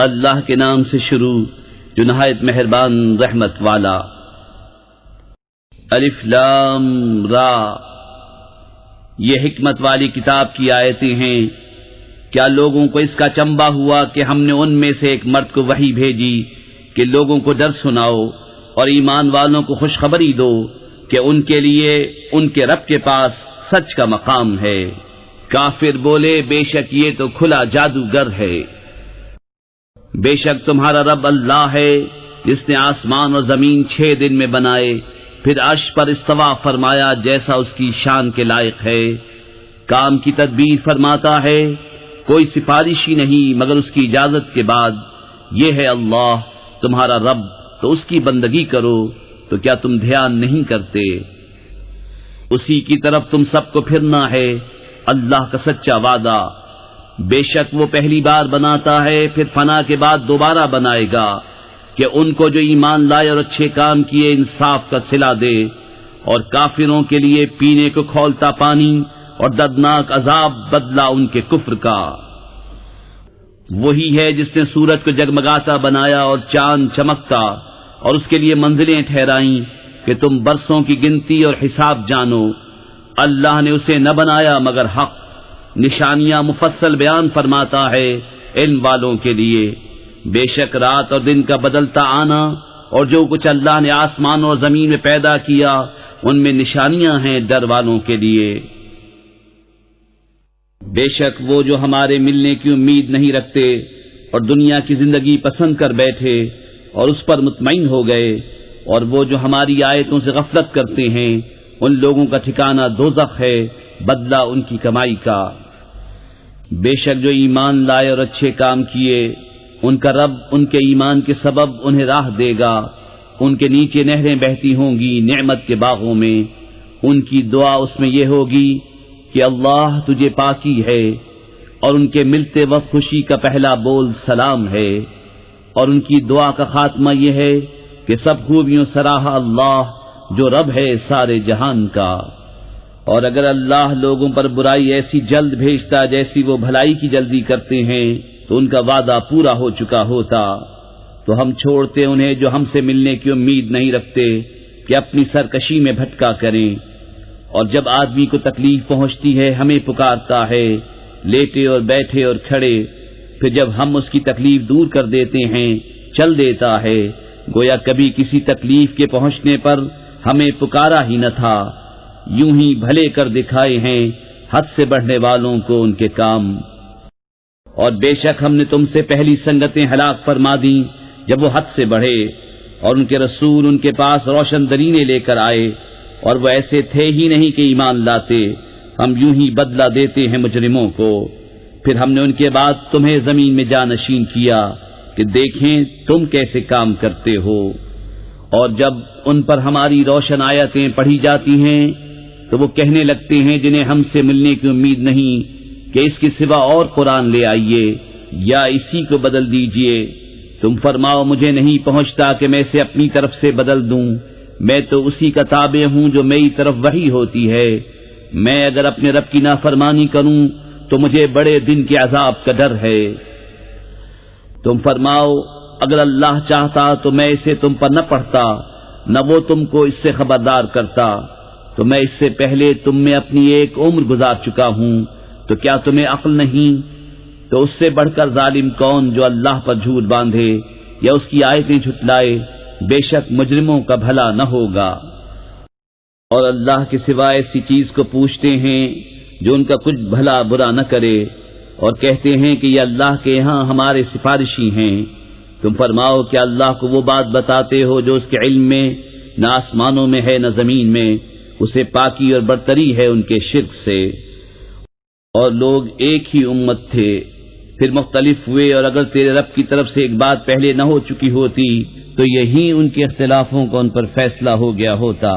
اللہ کے نام سے شروع جو نہایت مہربان رحمت والا۔ الف لام را، یہ حکمت والی کتاب کی آیتیں ہیں۔ کیا لوگوں کو اس کا چنبا ہوا کہ ہم نے ان میں سے ایک مرد کو وحی بھیجی کہ لوگوں کو ڈر سناؤ اور ایمان والوں کو خوشخبری دو کہ ان کے لیے ان کے رب کے پاس سچ کا مقام ہے۔ کافر بولے بے شک یہ تو کھلا جادوگر ہے۔ بے شک تمہارا رب اللہ ہے جس نے آسمان اور زمین 6 دن میں بنائے، پھر عرش پر استوا فرمایا جیسا اس کی شان کے لائق ہے۔ کام کی تدبیر فرماتا ہے، کوئی سفارشی نہیں مگر اس کی اجازت کے بعد۔ یہ ہے اللہ تمہارا رب، تو اس کی بندگی کرو، تو کیا تم دھیان نہیں کرتے؟ اسی کی طرف تم سب کو پھرنا ہے، اللہ کا سچا وعدہ۔ بے شک وہ پہلی بار بناتا ہے پھر فنا کے بعد دوبارہ بنائے گا، کہ ان کو جو ایمان لائے اور اچھے کام کیے انصاف کا صلہ دے، اور کافروں کے لیے پینے کو کھولتا پانی اور دردناک عذاب بدلہ ان کے کفر کا۔ وہی ہے جس نے سورج کو جگمگاتا بنایا اور چاند چمکتا، اور اس کے لیے منزلیں ٹھہرائیں کہ تم برسوں کی گنتی اور حساب جانو۔ اللہ نے اسے نہ بنایا مگر حق، نشانیاں مفصل بیان فرماتا ہے علم والوں کے لیے۔ بے شک رات اور دن کا بدلتا آنا اور جو کچھ اللہ نے آسمان اور زمین میں پیدا کیا ان میں نشانیاں ہیں ڈر والوں کے لیے۔ بے شک وہ جو ہمارے ملنے کی امید نہیں رکھتے اور دنیا کی زندگی پسند کر بیٹھے اور اس پر مطمئن ہو گئے، اور وہ جو ہماری آیتوں سے غفلت کرتے ہیں ان لوگوں کا ٹھکانہ دوزخ ہے، بدلہ ان کی کمائی کا۔ بے شک جو ایمان لائے اور اچھے کام کیے ان کا رب ان کے ایمان کے سبب انہیں راہ دے گا، ان کے نیچے نہریں بہتی ہوں گی نعمت کے باغوں میں۔ ان کی دعا اس میں یہ ہوگی کہ اللہ تجھے پاکی ہے، اور ان کے ملتے وقت خوشی کا پہلا بول سلام ہے، اور ان کی دعا کا خاتمہ یہ ہے کہ سب خوبیوں سراہا اللہ جو رب ہے سارے جہان کا۔ اور اگر اللہ لوگوں پر برائی ایسی جلد بھیجتا جیسی وہ بھلائی کی جلدی کرتے ہیں تو ان کا وعدہ پورا ہو چکا ہوتا، تو ہم چھوڑتے انہیں جو ہم سے ملنے کی امید نہیں رکھتے کہ اپنی سرکشی میں بھٹکا کریں۔ اور جب آدمی کو تکلیف پہنچتی ہے ہمیں پکارتا ہے، لیٹے اور بیٹھے اور کھڑے، پھر جب ہم اس کی تکلیف دور کر دیتے ہیں چل دیتا ہے، گویا کبھی کسی تکلیف کے پہنچنے پر ہمیں پکارا ہی نہ تھا۔ یوں ہی بھلے کر دکھائے ہیں حد سے بڑھنے والوں کو ان کے کام۔ اور بے شک ہم نے تم سے پہلی سنگتیں ہلاک فرما دیں جب وہ حد سے بڑھے، اور ان کے رسول ان کے پاس روشن درینے لے کر آئے، اور وہ ایسے تھے ہی نہیں کہ ایمان لاتے۔ ہم یوں ہی بدلہ دیتے ہیں مجرموں کو۔ پھر ہم نے ان کے بعد تمہیں زمین میں جانشین کیا کہ دیکھیں تم کیسے کام کرتے ہو۔ اور جب ان پر ہماری روشن آیتیں پڑھی جاتی ہیں تو وہ کہنے لگتے ہیں جنہیں ہم سے ملنے کی امید نہیں کہ اس کے سوا اور قرآن لے آئیے یا اسی کو بدل دیجئے۔ تم فرماؤ مجھے نہیں پہنچتا کہ میں اسے اپنی طرف سے بدل دوں، میں تو اسی کا تابع ہوں جو میری طرف وحی ہوتی ہے۔ میں اگر اپنے رب کی نافرمانی کروں تو مجھے بڑے دن کے عذاب کا ڈر ہے۔ تم فرماؤ اگر اللہ چاہتا تو میں اسے تم پر نہ پڑھتا، نہ وہ تم کو اس سے خبردار کرتا، تو میں اس سے پہلے تم میں اپنی ایک عمر گزار چکا ہوں، تو کیا تمہیں عقل نہیں؟ تو اس سے بڑھ کر ظالم کون جو اللہ پر جھوٹ باندھے یا اس کی آیتیں جھٹلائے؟ بے شک مجرموں کا بھلا نہ ہوگا۔ اور اللہ کے سوا ایسی چیز کو پوچھتے ہیں جو ان کا کچھ بھلا برا نہ کرے، اور کہتے ہیں کہ یہ اللہ کے یہاں ہمارے سفارشی ہیں۔ تم فرماؤ کہ اللہ کو وہ بات بتاتے ہو جو اس کے علم میں نہ آسمانوں میں ہے نہ زمین میں، اسے پاکی اور برتری ہے ان کے شرک سے۔ اور لوگ ایک ہی امت تھے، پھر مختلف ہوئے، اور اگر تیرے رب کی طرف سے ایک بات پہلے نہ ہو چکی ہوتی تو یہی ان کے اختلافوں کا ان پر فیصلہ ہو گیا ہوتا۔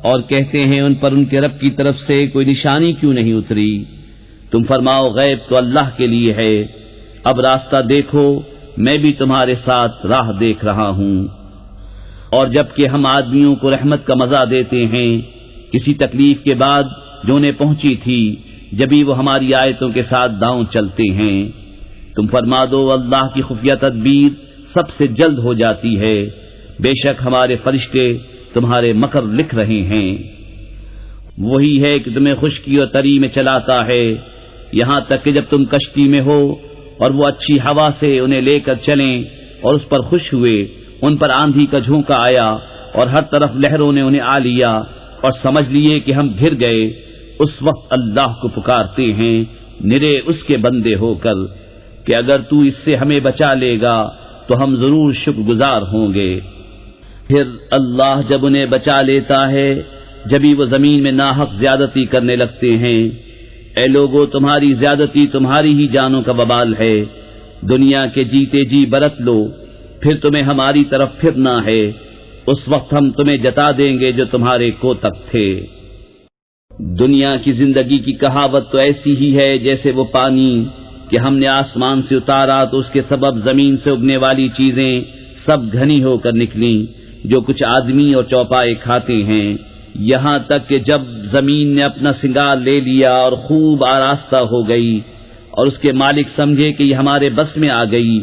اور کہتے ہیں ان پر ان کے رب کی طرف سے کوئی نشانی کیوں نہیں اتری؟ تم فرماؤ غیب تو اللہ کے لیے ہے، اب راستہ دیکھو، میں بھی تمہارے ساتھ راہ دیکھ رہا ہوں۔ اور جب کہ ہم آدمیوں کو رحمت کا مزہ دیتے ہیں کسی تکلیف کے بعد جو انہیں پہنچی تھی جبھی وہ ہماری آیتوں کے ساتھ داؤں چلتے ہیں۔ تم فرما دو اللہ کی خفیہ تدبیر سب سے جلد ہو جاتی ہے، بے شک ہمارے فرشتے تمہارے مکر لکھ رہے ہیں۔ وہی ہے کہ تمہیں خشکی اور تری میں چلاتا ہے، یہاں تک کہ جب تم کشتی میں ہو اور وہ اچھی ہوا سے انہیں لے کر چلیں اور اس پر خوش ہوئے، ان پر آندھی کا جھونکا آیا اور ہر طرف لہروں نے انہیں آ لیا اور سمجھ لیے کہ ہم گر گئے، اس وقت اللہ کو پکارتے ہیں نرے اس کے بندے ہو کر کہ اگر تو اس سے ہمیں بچا لے گا تو ہم ضرور شکر گزار ہوں گے۔ پھر اللہ جب انہیں بچا لیتا ہے جبھی وہ زمین میں ناحق زیادتی کرنے لگتے ہیں۔ اے لوگو، تمہاری زیادتی تمہاری ہی جانوں کا وبال ہے، دنیا کے جیتے جی برت لو، پھر تمہیں ہماری طرف پھرنا ہے، اس وقت ہم تمہیں جتا دیں گے جو تمہارے کوتک تھے۔ دنیا کی زندگی کی کہاوت تو ایسی ہی ہے جیسے وہ پانی کہ ہم نے آسمان سے اتارا تو اس کے سبب زمین سے اگنے والی چیزیں سب گھنی ہو کر نکلیں، جو کچھ آدمی اور چوپائے کھاتے ہیں، یہاں تک کہ جب زمین نے اپنا سنگار لے لیا اور خوب آراستہ ہو گئی اور اس کے مالک سمجھے کہ یہ ہمارے بس میں آ گئی،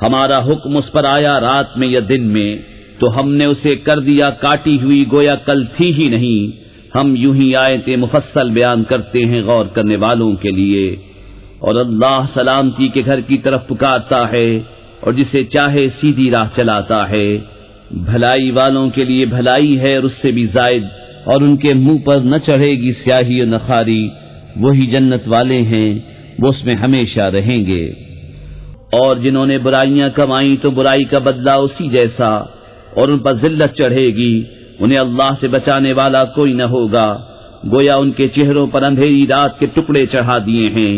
ہمارا حکم اس پر آیا رات میں یا دن میں، تو ہم نے اسے کر دیا کاٹی ہوئی گویا کل تھی ہی نہیں۔ ہم یوں ہی آیتیں مفصل بیان کرتے ہیں غور کرنے والوں کے لیے۔ اور اللہ سلامتی کے گھر کی طرف پکارتا ہے اور جسے چاہے سیدھی راہ چلاتا ہے، بھلائی والوں کے لیے بھلائی ہے اور اس سے بھی زائد، اور ان کے منہ پر نہ چڑھے گی سیاہی اور نخاری، وہی جنت والے ہیں، وہ اس میں ہمیشہ رہیں گے۔ اور جنہوں نے برائیاں کمائیں تو برائی کا بدلہ اسی جیسا، اور ان پر ذلت چڑھے گی، انہیں اللہ سے بچانے والا کوئی نہ ہوگا، گویا ان کے چہروں پر اندھیری رات کے ٹکڑے چڑھا دیے ہیں،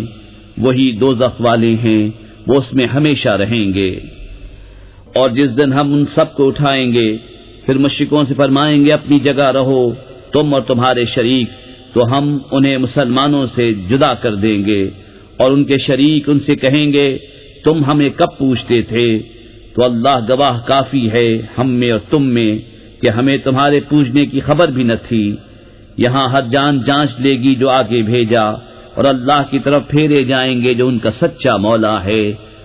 وہی دوزخ والے ہیں، وہ اس میں ہمیشہ رہیں گے۔ اور جس دن ہم ان سب کو اٹھائیں گے پھر مشرکوں سے فرمائیں گے اپنی جگہ رہو تم اور تمہارے شریک، تو ہم انہیں مسلمانوں سے جدا کر دیں گے، اور ان کے شریک ان سے کہیں گے تم ہمیں کب پوچھتے تھے؟ تو اللہ گواہ کافی ہے ہم میں اور تم میں کہ ہمیں تمہارے پوچھنے کی خبر بھی نہ تھی۔ یہاں ہر جان جانچ لے گی جو آگے بھیجا، اور اللہ کی طرف پھیرے جائیں گے جو ان کا سچا مولا ہے،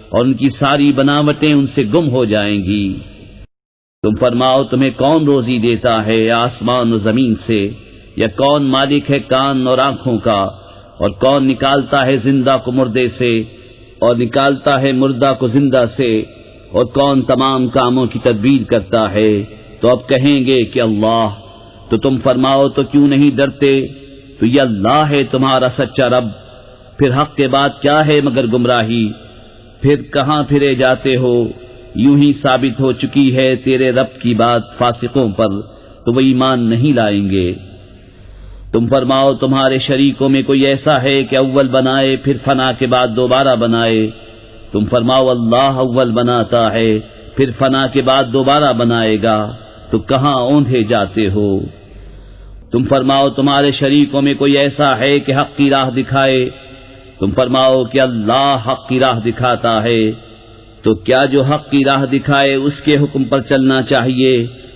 اور ان کی ساری بناوٹیں ان سے گم ہو جائیں گی۔ تم فرماؤ تمہیں کون روزی دیتا ہے آسمان و زمین سے، یا کون مالک ہے کان اور آنکھوں کا، اور کون نکالتا ہے زندہ کو مردے سے اور نکالتا ہے مردہ کو زندہ سے، اور کون تمام کاموں کی تدبیر کرتا ہے؟ تو اب کہیں گے کہ اللہ۔ تو تم فرماؤ تو کیوں نہیں ڈرتے؟ تو یہ اللہ ہے تمہارا سچا رب، پھر حق کے بعد کیا ہے مگر گمراہی؟ پھر کہاں پھرے جاتے ہو؟ یوں ہی ثابت ہو چکی ہے تیرے رب کی بات فاسقوں پر، تو وہ ایمان نہیں لائیں گے۔ تم فرماؤ تمہارے شریکوں میں کوئی ایسا ہے کہ اول بنائے پھر فنا کے بعد دوبارہ بنائے؟ تم فرماؤ اللہ اول بناتا ہے پھر فنا کے بعد دوبارہ بنائے گا، تو کہاں اوندھے جاتے ہو؟ تم فرماؤ تمہارے شریکوں میں کوئی ایسا ہے کہ حق کی راہ دکھائے؟ تم فرماؤ کہ اللہ حق کی راہ دکھاتا ہے، تو کیا جو حق کی راہ دکھائے اس کے حکم پر چلنا چاہیے،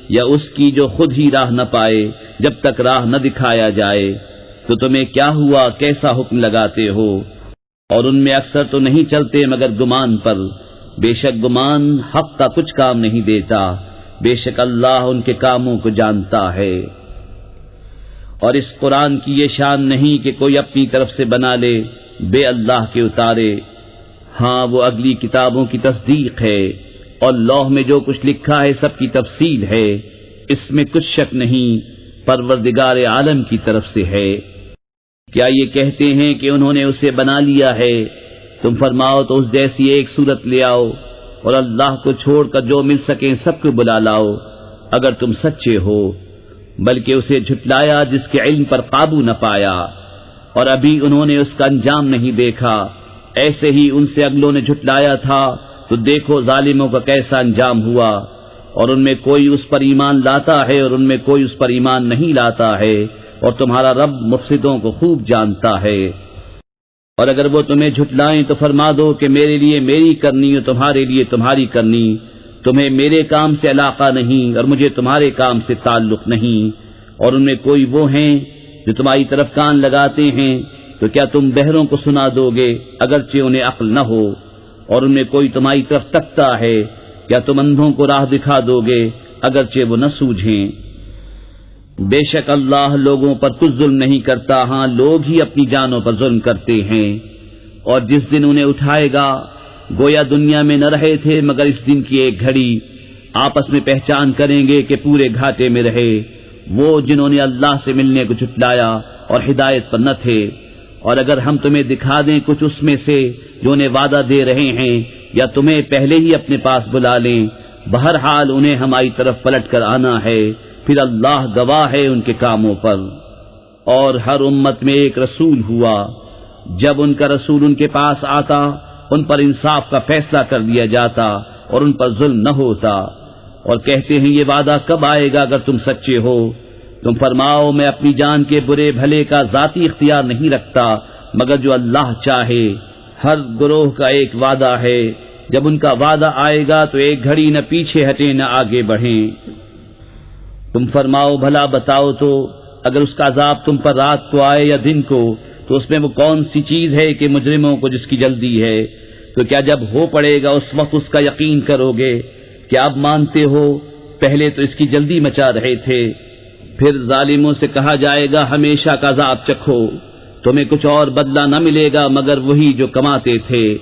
یا اس کی جو خود ہی راہ نہ پائے جب تک راہ نہ دکھایا جائے؟ تو تمہیں کیا ہوا، کیسا حکم لگاتے ہو؟ اور ان میں اکثر تو نہیں چلتے مگر گمان پر، بے شک گمان حق کا کچھ کام نہیں دیتا، بے شک اللہ ان کے کاموں کو جانتا ہے۔ اور اس قرآن کی یہ شان نہیں کہ کوئی اپنی طرف سے بنا لے بے اللہ کے اتارے، ہاں وہ اگلی کتابوں کی تصدیق ہے، اور لوح میں جو کچھ لکھا ہے سب کی تفصیل ہے، اس میں کچھ شک نہیں، پروردگار عالم کی طرف سے ہے۔ کیا یہ کہتے ہیں کہ انہوں نے اسے بنا لیا ہے؟ تم فرماؤ تو اس جیسی ایک صورت لے آؤ، اور اللہ کو چھوڑ کر جو مل سکیں سب کو بلا لاؤ اگر تم سچے ہو، بلکہ اسے جھٹلایا جس کے علم پر قابو نہ پایا، اور ابھی انہوں نے اس کا انجام نہیں دیکھا، ایسے ہی ان سے اگلوں نے جھٹلایا تھا، تو دیکھو ظالموں کا کیسا انجام ہوا۔ اور ان میں کوئی اس پر ایمان لاتا ہے اور ان میں کوئی اس پر ایمان نہیں لاتا ہے، اور تمہارا رب مفسدوں کو خوب جانتا ہے۔ اور اگر وہ تمہیں جھٹلائیں تو فرما دو کہ میرے لیے میری کرنی اور تمہارے لیے تمہاری کرنی، تمہیں میرے کام سے علاقہ نہیں اور مجھے تمہارے کام سے تعلق نہیں۔ اور ان میں کوئی وہ ہیں جو تمہاری طرف کان لگاتے ہیں، تو کیا تم بہروں کو سنا دو گے اگرچہ انہیں عقل نہ ہو؟ اور ان میں کوئی تمہاری طرف تکتا ہے، کیا تم اندھوں کو راہ دکھا دو گے اگرچہ وہ نہ سوجھیں؟ بے شک اللہ لوگوں پر کچھ ظلم نہیں کرتا، ہاں لوگ ہی اپنی جانوں پر ظلم کرتے ہیں۔ اور جس دن انہیں اٹھائے گا گویا دنیا میں نہ رہے تھے مگر اس دن کی ایک گھڑی، آپس میں پہچان کریں گے کہ پورے گھاٹے میں رہے وہ جنہوں نے اللہ سے ملنے کو جھٹلایا اور ہدایت پر نہ تھے۔ اور اگر ہم تمہیں دکھا دیں کچھ اس میں سے جو انہیں وعدہ دے رہے ہیں، یا تمہیں پہلے ہی اپنے پاس بلا لیں، بہرحال انہیں ہماری طرف پلٹ کر آنا ہے، پھر اللہ گواہ ہے ان کے کاموں پر۔ اور ہر امت میں ایک رسول ہوا، جب ان کا رسول ان کے پاس آتا ان پر انصاف کا فیصلہ کر دیا جاتا اور ان پر ظلم نہ ہوتا۔ اور کہتے ہیں یہ وعدہ کب آئے گا اگر تم سچے ہو؟ تم فرماؤ میں اپنی جان کے برے بھلے کا ذاتی اختیار نہیں رکھتا مگر جو اللہ چاہے۔ ہر گروہ کا ایک وعدہ ہے، جب ان کا وعدہ آئے گا تو ایک گھڑی نہ پیچھے ہٹیں نہ آگے بڑھیں۔ تم فرماؤ بھلا بتاؤ تو اگر اس کا عذاب تم پر رات کو آئے یا دن کو تو اس میں وہ کون سی چیز ہے کہ مجرموں کو جس کی جلدی ہے؟ تو کیا جب ہو پڑے گا اس وقت اس کا یقین کرو گے؟ کیا اب مانتے ہو پہلے تو اس کی جلدی مچا رہے تھے۔ پھر ظالموں سے کہا جائے گا ہمیشہ کا عذاب چکھو، تمہیں کچھ اور بدلہ نہ ملے گا مگر وہی جو کماتے تھے۔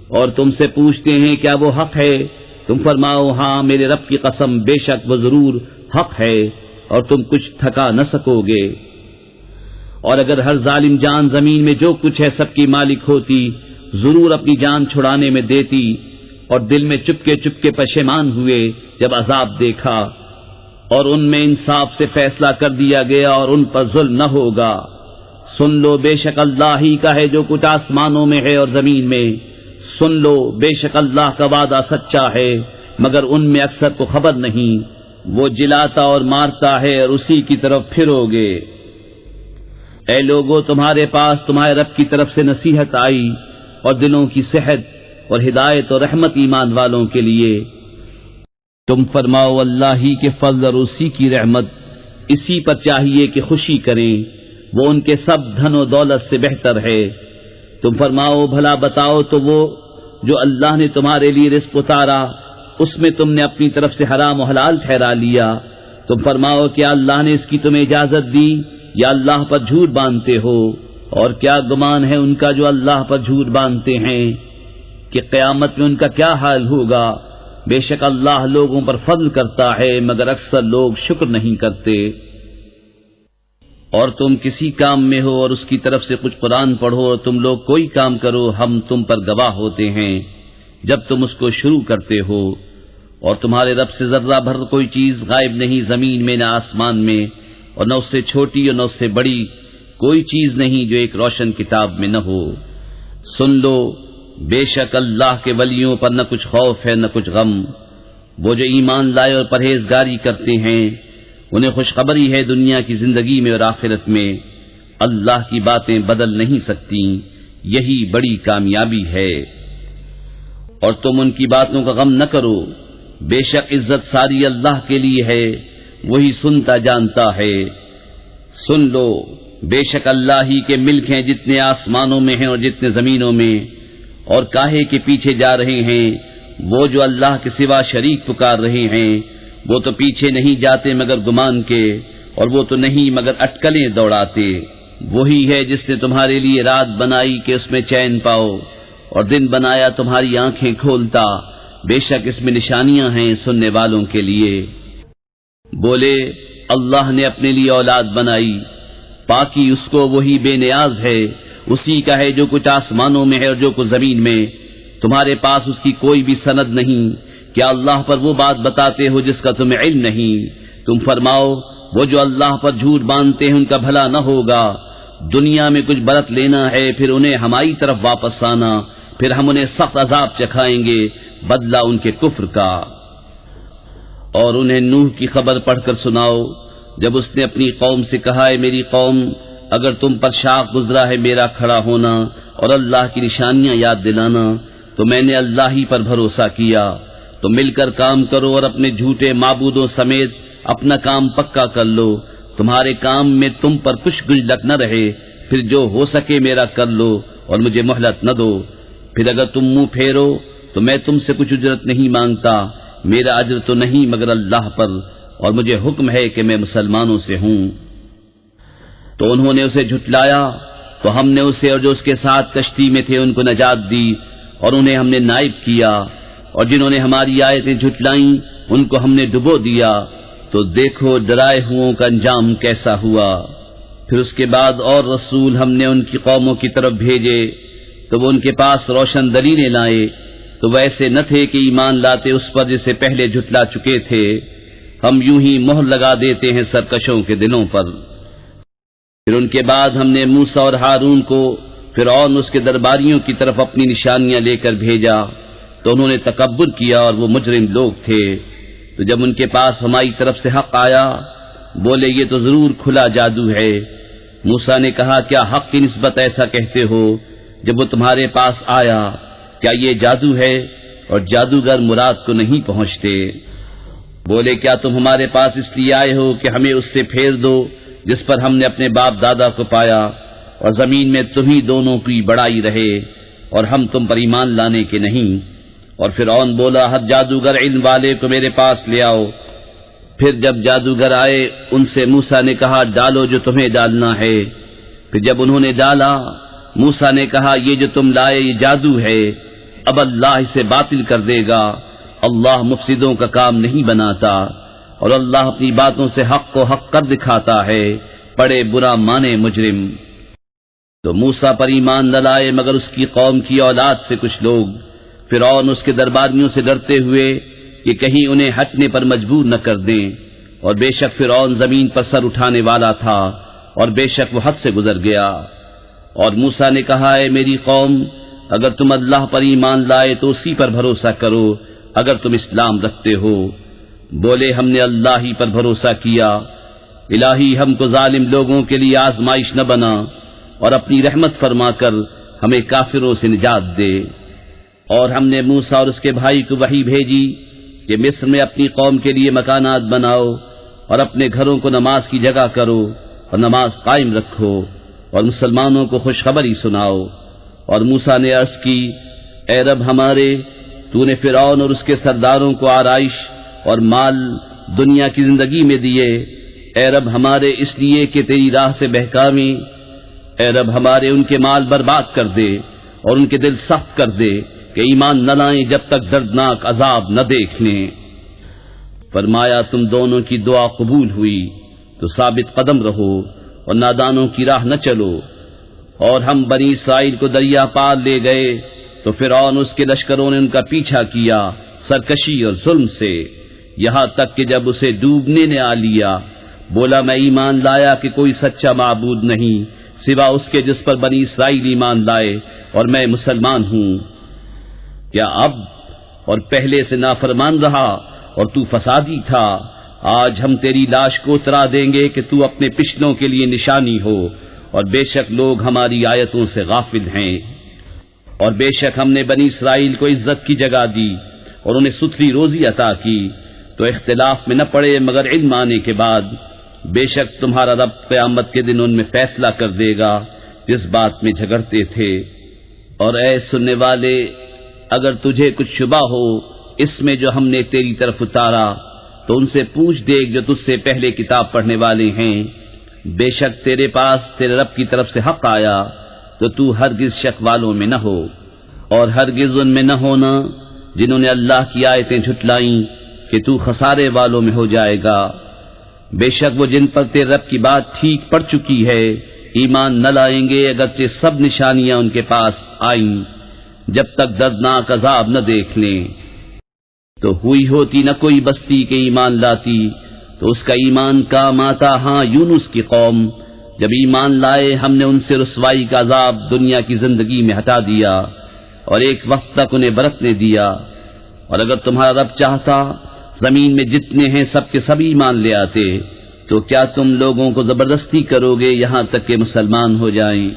اور تم سے پوچھتے ہیں کیا وہ حق ہے؟ تم فرماؤ ہاں میرے رب کی قسم بے شک وہ ضرور حق ہے، اور تم کچھ تھکا نہ سکو گے۔ اور اگر ہر ظالم جان زمین میں جو کچھ ہے سب کی مالک ہوتی، ضرور اپنی جان چھڑانے میں دیتی، اور دل میں چپکے چپکے پشیمان ہوئے جب عذاب دیکھا۔ اور ان میں انصاف سے فیصلہ کر دیا گیا اور ان پر ظلم نہ ہوگا۔ سن لو بے شک اللہ ہی کا ہے جو کچھ آسمانوں میں ہے اور زمین میں، سن لو بے شک اللہ کا وعدہ سچا ہے، مگر ان میں اکثر کو خبر نہیں۔ وہ جلاتا اور مارتا ہے اور اسی کی طرف پھرو گے۔ اے لوگو تمہارے پاس تمہارے رب کی طرف سے نصیحت آئی اور دلوں کی صحت اور ہدایت اور رحمت ایمان والوں کے لیے۔ تم فرماؤ اللہ ہی کے فضل اور اسی کی رحمت، اسی پر چاہیے کہ خوشی کریں، وہ ان کے سب دھن و دولت سے بہتر ہے۔ تم فرماؤ بھلا بتاؤ تو وہ جو اللہ نے تمہارے لیے رزق اتارا اس میں تم نے اپنی طرف سے حرام و حلال ٹھہرا لیا، تم فرماؤ کیا اللہ نے اس کی تمہیں اجازت دی یا اللہ پر جھوٹ باندھتے ہو؟ اور کیا گمان ہے ان کا جو اللہ پر جھوٹ باندھتے ہیں کہ قیامت میں ان کا کیا حال ہوگا؟ بے شک اللہ لوگوں پر فضل کرتا ہے مگر اکثر لوگ شکر نہیں کرتے۔ اور تم کسی کام میں ہو اور اس کی طرف سے کچھ قرآن پڑھو اور تم لوگ کوئی کام کرو، ہم تم پر گواہ ہوتے ہیں جب تم اس کو شروع کرتے ہو۔ اور تمہارے رب سے ذرہ بھر کوئی چیز غائب نہیں، زمین میں نہ آسمان میں، اور نہ اس سے چھوٹی اور نہ اس سے بڑی کوئی چیز نہیں جو ایک روشن کتاب میں نہ ہو۔ سن لو بے شک اللہ کے ولیوں پر نہ کچھ خوف ہے نہ کچھ غم، وہ جو ایمان لائے اور پرہیزگاری کرتے ہیں انہیں خوشخبری ہے دنیا کی زندگی میں اور آخرت میں، اللہ کی باتیں بدل نہیں سکتی، یہی بڑی کامیابی ہے۔ اور تم ان کی باتوں کا غم نہ کرو، بے شک عزت ساری اللہ کے لیے ہے، وہی سنتا جانتا ہے۔ سن لو بے شک اللہ ہی کے ملک ہیں جتنے آسمانوں میں ہیں اور جتنے زمینوں میں، اور کاہے کے پیچھے جا رہے ہیں وہ جو اللہ کے سوا شریک پکار رہے ہیں؟ وہ تو پیچھے نہیں جاتے مگر گمان کے، اور وہ تو نہیں مگر اٹکلیں دوڑاتے۔ وہی ہے جس نے تمہارے لیے رات بنائی کہ اس میں چین پاؤ، اور دن بنایا تمہاری آنکھیں کھولتا، بے شک اس میں نشانیاں ہیں سننے والوں کے لیے۔ بولے اللہ نے اپنے لیے اولاد بنائی، پاکی اس کو وہی بے نیاز ہے، اسی کا ہے جو کچھ آسمانوں میں ہے اور جو کچھ زمین میں، تمہارے پاس اس کی کوئی بھی سند نہیں، کیا اللہ پر وہ بات بتاتے ہو جس کا تمہیں علم نہیں؟ تم فرماؤ وہ جو اللہ پر جھوٹ باندھتے ہیں ان کا بھلا نہ ہوگا، دنیا میں کچھ برت لینا ہے پھر انہیں ہماری طرف واپس آنا، پھر ہم انہیں سخت عذاب چکھائیں گے بدلہ ان کے کفر کا۔ اور انہیں نوح کی خبر پڑھ کر سناؤ جب اس نے اپنی قوم سے کہا ہے میری قوم اگر تم پر شاق گزرا ہے میرا کھڑا ہونا اور اللہ کی نشانیاں یاد دلانا تو میں نے اللہ ہی پر بھروسہ کیا، تو مل کر کام کرو اور اپنے جھوٹے معبودوں سمیت اپنا کام پکا کر لو، تو تمہارے کام میں تم پر کچھ گنجلک نہ رہے، پھر جو ہو سکے میرا کر لو اور مجھے مہلت نہ دو۔ پھر اگر تم منہ پھیرو تو میں تم سے کچھ اجرت نہیں مانگتا، میرا اجر تو نہیں مگر اللہ پر، اور مجھے حکم ہے کہ میں مسلمانوں سے ہوں۔ تو انہوں نے اسے جھٹلایا، تو ہم نے اسے اور جو اس کے ساتھ کشتی میں تھے ان کو نجات دی، اور انہیں ہم نے نائب کیا، اور جنہوں نے ہماری آیتیں جھٹلائیں ان کو ہم نے ڈبو دیا۔ تو دیکھو ڈرائے ہوں کا انجام کیسا ہوا۔ پھر اس کے بعد اور رسول ہم نے ان کی قوموں کی طرف بھیجے، تو وہ ان کے پاس روشن دلیلیں لائے، تو وہ ایسے نہ تھے کہ ایمان لاتے اس پر جسے پہلے جھٹلا چکے تھے۔ ہم یوں ہی مہر لگا دیتے ہیں سرکشوں کے دلوں پر۔ پھر ان کے بعد ہم نے موسیٰ اور ہارون کو فرعون اس کے درباریوں کی طرف اپنی نشانیاں لے کر بھیجا، تو انہوں نے تکبر کیا اور وہ مجرم لوگ تھے۔ تو جب ان کے پاس ہماری طرف سے حق آیا، بولے یہ تو ضرور کھلا جادو ہے۔ موسیٰ نے کہا کیا حق کی نسبت ایسا کہتے ہو جب وہ تمہارے پاس آیا؟ کیا یہ جادو ہے؟ اور جادوگر مراد کو نہیں پہنچتے۔ بولے کیا تم ہمارے پاس اس لیے آئے ہو کہ ہمیں اس سے پھیر دو جس پر ہم نے اپنے باپ دادا کو پایا، اور زمین میں تمہیں دونوں کی بڑائی رہے، اور ہم تم پر ایمان لانے کے نہیں۔ اور فرعون بولا ہر جادوگر علم والے کو میرے پاس لے آؤ۔ پھر جب جادوگر آئے ان سے موسیٰ نے کہا ڈالو جو تمہیں ڈالنا ہے۔ پھر جب انہوں نے ڈالا، موسیٰ نے کہا یہ جو تم لائے یہ جادو ہے، اب اللہ اسے باطل کر دے گا۔ اللہ مفسدوں کا کام نہیں بناتا، اور اللہ اپنی باتوں سے حق کو حق کر دکھاتا ہے، بڑے برا مانے مجرم۔ تو موسیٰ پر ایمان نہ لائے مگر اس کی قوم کی اولاد سے کچھ لوگ۔ فرعون اس کے درباریوں سے ڈرتے ہوئے کہ کہیں انہیں ہٹنے پر مجبور نہ کر دیں، اور بے شک فرعون زمین پر سر اٹھانے والا تھا، اور بے شک وہ حد سے گزر گیا۔ اور موسیٰ نے کہا اے میری قوم، اگر تم اللہ پر ایمان لائے تو اسی پر بھروسہ کرو اگر تم اسلام رکھتے ہو۔ بولے ہم نے اللہ ہی پر بھروسہ کیا۔ الہی ہم کو ظالم لوگوں کے لیے آزمائش نہ بنا، اور اپنی رحمت فرما کر ہمیں کافروں سے نجات دے۔ اور ہم نے موسیٰ اور اس کے بھائی کو وحی بھیجی کہ مصر میں اپنی قوم کے لیے مکانات بناؤ، اور اپنے گھروں کو نماز کی جگہ کرو، اور نماز قائم رکھو، اور مسلمانوں کو خوشخبری سناؤ۔ اور موسیٰ نے عرض کی اے رب ہمارے، تو نے فرعون اور اس کے سرداروں کو آرائش اور مال دنیا کی زندگی میں دیے، اے رب ہمارے اس لیے کہ تیری راہ سے بہکاویں۔ اے رب ہمارے ان کے مال برباد کر دے، اور ان کے دل سخت کر دے کہ ایمان نہ لائیں جب تک دردناک عذاب نہ دیکھ لیں۔ فرمایا تم دونوں کی دعا قبول ہوئی تو ثابت قدم رہو اور نادانوں کی راہ نہ چلو۔ اور ہم بنی اسرائیل کو دریا پار لے گئے تو فرعون اس کے لشکروں نے ان کا پیچھا کیا سرکشی اور ظلم سے، یہاں تک کہ جب اسے ڈوبنے نے آ لیا، بولا میں ایمان لایا کہ کوئی سچا معبود نہیں سوا اس کے جس پر بنی اسرائیل ایمان لائے، اور میں مسلمان ہوں۔ کیا اب اور پہلے سے نافرمان رہا اور تو فسادی تھا؟ آج ہم تیری لاش کو اترا دیں گے کہ تو اپنے پچھلوں کے لیے نشانی ہو، اور بے شک لوگ ہماری آیتوں سے غافل ہیں۔ اور بے شک ہم نے بنی اسرائیل کو عزت کی جگہ دی اور انہیں ستھری روزی عطا کی، تو اختلاف میں نہ پڑے مگر علم آنے کے بعد۔ بے شک تمہارا رب قیامت کے دن ان میں فیصلہ کر دے گا جس بات میں جھگڑتے تھے۔ اور اے سننے والے، اگر تجھے کچھ شبہ ہو اس میں جو ہم نے تیری طرف اتارا تو ان سے پوچھ دیکھ جو تجھ سے پہلے کتاب پڑھنے والے ہیں، بے شک تیرے پاس تیرے رب کی طرف سے حق آیا، تو تو ہرگز شک والوں میں نہ ہو، اور ہرگز ان میں نہ ہونا جنہوں نے اللہ کی آیتیں جھٹلائیں کہ تو خسارے والوں میں ہو جائے گا۔ بے شک وہ جن پر تیرے رب کی بات ٹھیک پڑ چکی ہے ایمان نہ لائیں گے اگرچہ سب نشانیاں ان کے پاس آئیں، جب تک دردناک عذاب نہ دیکھ لیں۔ تو ہوئی ہوتی نہ کوئی بستی کے ایمان لاتی تو اس کا ایمان کام آتا، ہاں یونس کی قوم جب ایمان لائے ہم نے ان سے رسوائی کا عذاب دنیا کی زندگی میں ہٹا دیا، اور ایک وقت تک انہیں برتنے دیا۔ اور اگر تمہارا رب چاہتا زمین میں جتنے ہیں سب کے سب ایمان لے آتے، تو کیا تم لوگوں کو زبردستی کرو گے یہاں تک کہ مسلمان ہو جائیں؟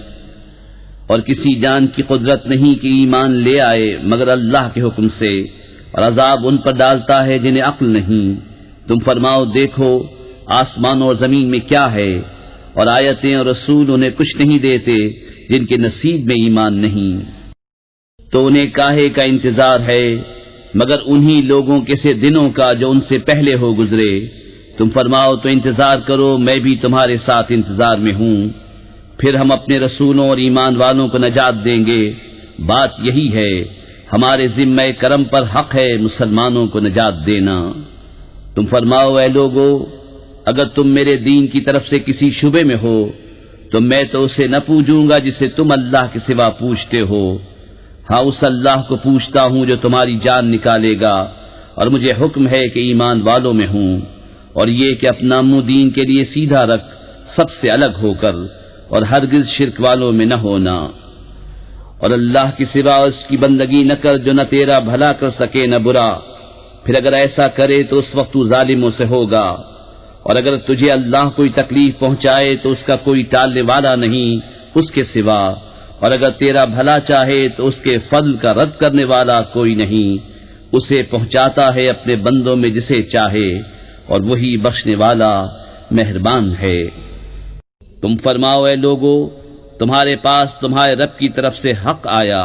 اور کسی جان کی قدرت نہیں کہ ایمان لے آئے مگر اللہ کے حکم سے، اور عذاب ان پر ڈالتا ہے جنہیں عقل نہیں۔ تم فرماؤ دیکھو آسمانوں اور زمین میں کیا ہے، اور آیتیں اور رسول انہیں کچھ نہیں دیتے جن کے نصیب میں ایمان نہیں، تو انہیں کاہے کا انتظار ہے مگر انہی لوگوں کے سے دنوں کا جو ان سے پہلے ہو گزرے۔ تم فرماؤ تو انتظار کرو، میں بھی تمہارے ساتھ انتظار میں ہوں، پھر ہم اپنے رسولوں اور ایمان والوں کو نجات دیں گے۔ بات یہی ہے، ہمارے ذمہ کرم پر حق ہے مسلمانوں کو نجات دینا۔ تم فرماؤ اے لوگو، اگر تم میرے دین کی طرف سے کسی شبے میں ہو تو میں تو اسے نہ پوجوں گا جسے تم اللہ کے سوا پوچھتے ہو، ہاں اس اللہ کو پوچھتا ہوں جو تمہاری جان نکالے گا، اور مجھے حکم ہے کہ ایمان والوں میں ہوں، اور یہ کہ اپنا منہ دین کے لیے سیدھا رکھ سب سے الگ ہو کر، اور ہرگز شرک والوں میں نہ ہونا، اور اللہ کے سوا اس کی بندگی نہ کر جو نہ تیرا بھلا کر سکے نہ برا، پھر اگر ایسا کرے تو اس وقت تو ظالموں سے ہوگا، اور اگر تجھے اللہ کوئی تکلیف پہنچائے تو اس کا کوئی ٹالنے والا نہیں اس کے سوا، اور اگر تیرا بھلا چاہے تو اس کے فضل کا رد کرنے والا کوئی نہیں، اسے پہنچاتا ہے اپنے بندوں میں جسے چاہے، اور وہی بخشنے والا مہربان ہے۔ تم فرماؤ اے لوگو، تمہارے پاس تمہارے رب کی طرف سے حق آیا،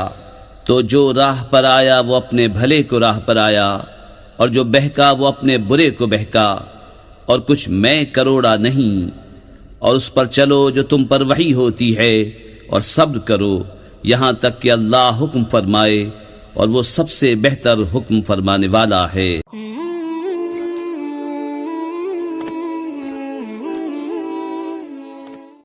تو جو راہ پر آیا وہ اپنے بھلے کو راہ پر آیا، اور جو بہکا وہ اپنے برے کو بہکا، اور کچھ میں کروڑا نہیں، اور اس پر چلو جو تم پر وحی ہوتی ہے، اور صبر کرو یہاں تک کہ اللہ حکم فرمائے، اور وہ سب سے بہتر حکم فرمانے والا ہے۔